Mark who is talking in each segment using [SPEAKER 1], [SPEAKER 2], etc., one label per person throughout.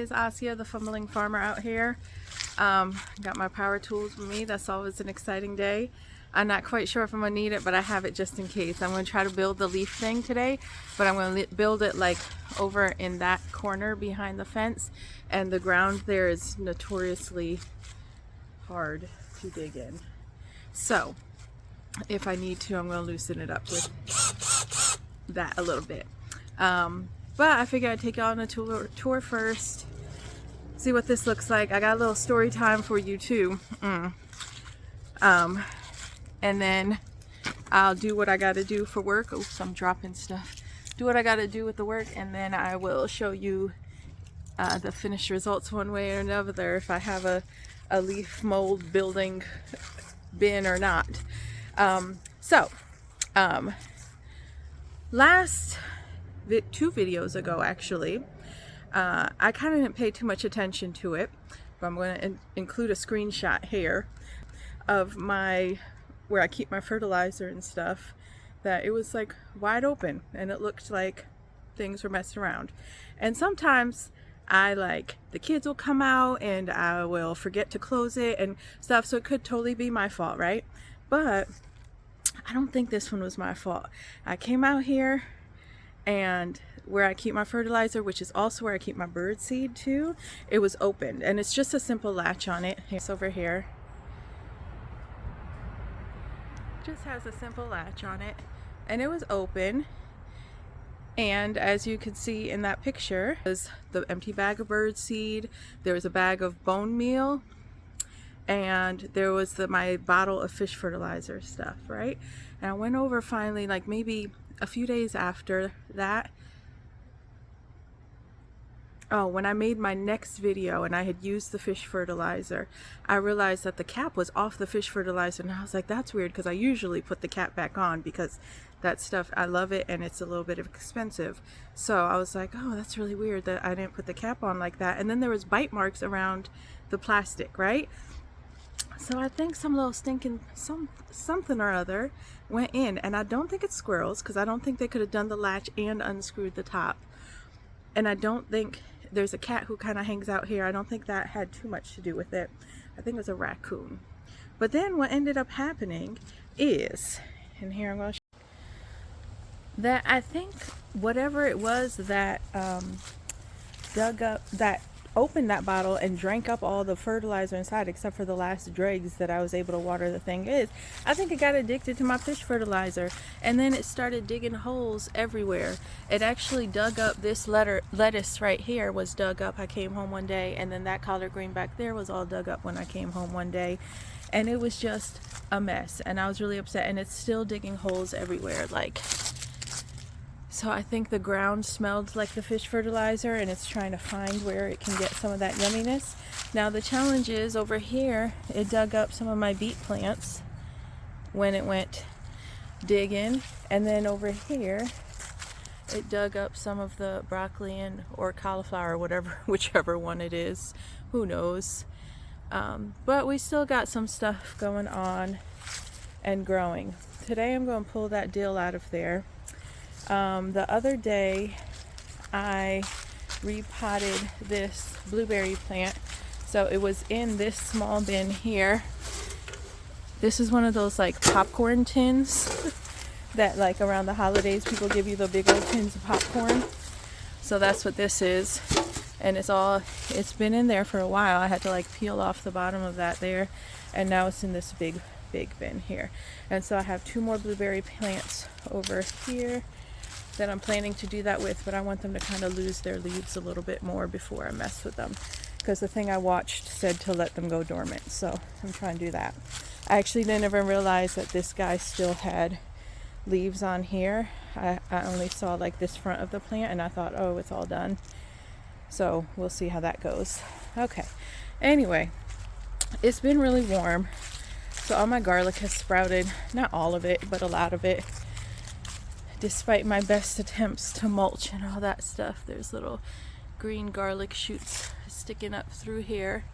[SPEAKER 1] is Asia, the fumbling farmer out here. Got my power tools with me. That's always an exciting day. I'm not quite sure if I'm gonna need it, but I have it just in case. I'm gonna try to build the leaf thing today, but I'm gonna build it like over in that corner behind the fence, and the ground there is notoriously hard to dig in. So if I need to, I'm gonna loosen it up with that a little bit. But I figured I'd take y'all on a tour first, see what this looks like. I got a little story time for you too. And then I'll do what I got to do for work. Oops, I'm dropping stuff. Do what I got to do with the work, and then I will show you the finished results one way or another, if I have a leaf mold building bin or not. Last two videos ago, actually, I kind of didn't pay too much attention to it, but I'm going to include a screenshot here of where I keep my fertilizer and stuff, that it was like wide open and it looked like things were messed around. And sometimes the kids will come out and I will forget to close it and stuff, so it could totally be my fault, right? But I don't think this one was my fault. I came out here, and where I keep my fertilizer, which is also where I keep my bird seed too, it was opened, and it's just a simple latch on it. It's over here. Just has a simple latch on it, and it was open. And as you can see in that picture, there's the empty bag of bird seed, there was a bag of bone meal, and there was my bottle of fish fertilizer stuff, right? And I went over finally, like maybe a few days after that. Oh, when I made my next video and I had used the fish fertilizer, I realized that the cap was off the fish fertilizer, and I was like, that's weird, because I usually put the cap back on because that stuff, I love it, and it's a little bit expensive. So I was like, oh, that's really weird that I didn't put the cap on like that. And then there was bite marks around the plastic, right? So I think some little stinking something or other went in, and I don't think it's squirrels, because I don't think they could have done the latch and unscrewed the top. And I don't think there's a cat who kind of hangs out here. I don't think that had too much to do with it. I think it was a raccoon. But then what ended up happening is, and here I'm going to show that I think whatever it was that opened that bottle and drank up all the fertilizer inside, except for the last dregs that I was able to water the thing is, I think it got addicted to my fish fertilizer, and then it started digging holes everywhere. It actually dug up this lettuce right here was dug up. I came home one day, and then that collard green back there was all dug up when I came home one day, and it was just a mess, and I was really upset. And it's still digging holes everywhere, so I think the ground smelled like the fish fertilizer, and it's trying to find where it can get some of that yumminess. Now the challenge is, over here, it dug up some of my beet plants when it went digging, and then over here it dug up some of the broccoli or cauliflower, whichever one it is, who knows. But we still got some stuff going on and growing. Today I'm going to pull that dill out of there. The other day I repotted this blueberry plant, so it was in this small bin here. This is one of those like popcorn tins that like around the holidays people give you the big old tins of popcorn. So that's what this is, and it's been in there for a while. I had to like peel off the bottom of that there, and now it's in this big bin here. And so I have two more blueberry plants over here that I'm planning to do that with, but I want them to kind of lose their leaves a little bit more before I mess with them, because the thing I watched said to let them go dormant, so I'm trying to do that. I actually didn't even realize that this guy still had leaves on here. I only saw like this front of the plant, and I thought, oh, it's all done. So we'll see how that goes. Okay, anyway, it's been really warm, so all my garlic has sprouted. Not all of it, but a lot of it. Despite my best attempts to mulch and all that stuff, there's little green garlic shoots sticking up through here.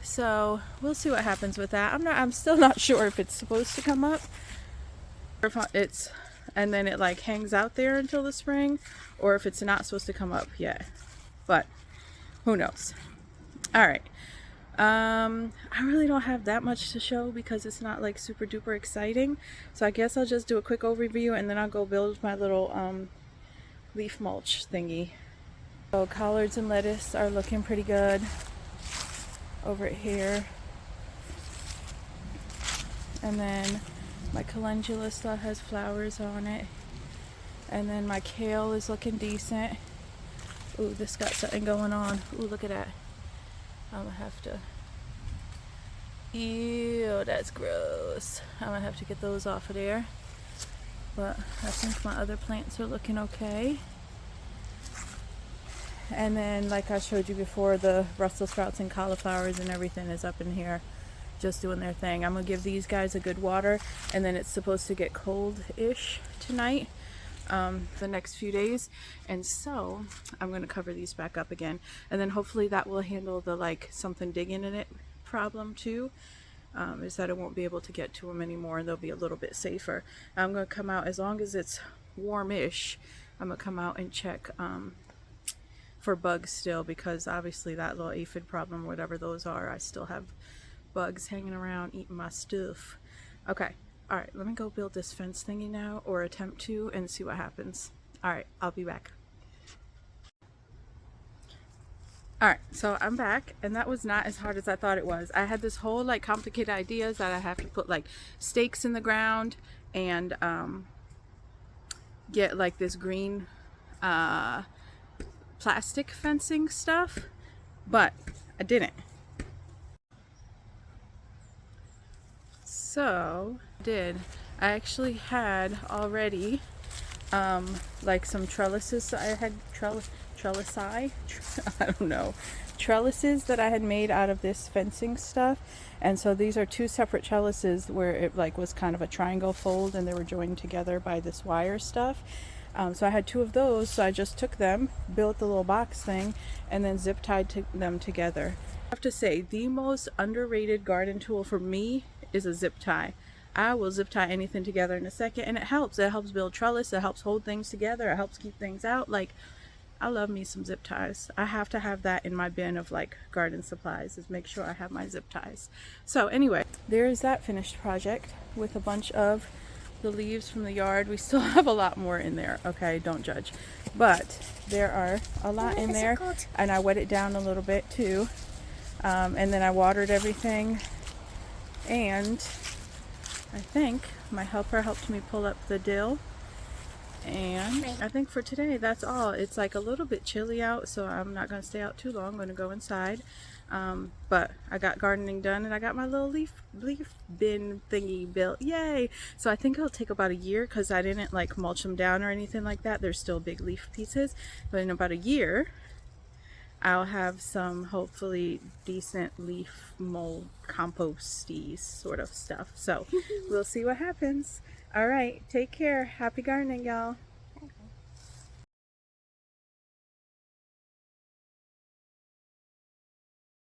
[SPEAKER 1] So we'll see what happens with that. I'm still not sure if it's supposed to come up, or if and then it like hangs out there until the spring, or if it's not supposed to come up yet. but who knows. All right. I really don't have that much to show because it's not like super duper exciting. So I guess I'll just do a quick overview and then I'll go build my little leaf mulch thingy. So collards and lettuce are looking pretty good over here. And then my calendula still has flowers on it. And then my kale is looking decent. Ooh, this got something going on. Ooh, look at that. I'm gonna have to, ew, that's gross. I'm gonna have to get those off of there. But I think my other plants are looking okay. And then, like I showed you before, the Brussels sprouts and cauliflowers and everything is up in here just doing their thing. I'm gonna give these guys a good water, and then it's supposed to get cold-ish tonight, the next few days, and so I'm gonna cover these back up again, and then hopefully that will handle the like something digging in it problem too. Is that it won't be able to get to them anymore, and they'll be a little bit safer. I'm gonna come out as long as it's warmish. I'm gonna come out and check for bugs still, because obviously that little aphid problem, whatever those are, I still have bugs hanging around eating my stuff. Okay, all right, let me go build this fence thingy now, or attempt to, and see what happens. All right, I'll be back. All right, so I'm back, and that was not as hard as I thought it was. I had this whole like complicated ideas that I have to put like stakes in the ground and get like this green plastic fencing stuff, but I didn't. So I actually had already like some trellises. I had trellises that I had made out of this fencing stuff, and so these are two separate trellises where it like was kind of a triangle fold, and they were joined together by this wire stuff. So I had two of those, so I just took them, built the little box thing, and then zip tied them together. I have to say, the most underrated garden tool for me is a zip tie. I will zip tie anything together in a second, and it helps. It helps build trellis, it helps hold things together, it helps keep things out. Like, I love me some zip ties. I have to have that in my bin of like garden supplies, is make sure I have my zip ties. So anyway, there is that finished project with a bunch of the leaves from the yard. We still have a lot more in there, okay, don't judge, but there are a lot in there, and I wet it down a little bit too, and then I watered everything, and I think my helper helped me pull up the dill, and I think for today that's all. It's like a little bit chilly out, so I'm not going to stay out too long. I'm going to go inside. But I got gardening done, and I got my little leaf bin thingy built. Yay! So I think it'll take about a year, because I didn't like mulch them down or anything like that. They're still big leaf pieces, but in about a year I'll have some hopefully decent leaf mold composty sort of stuff. So we'll see what happens. All right, take care. Happy gardening, y'all.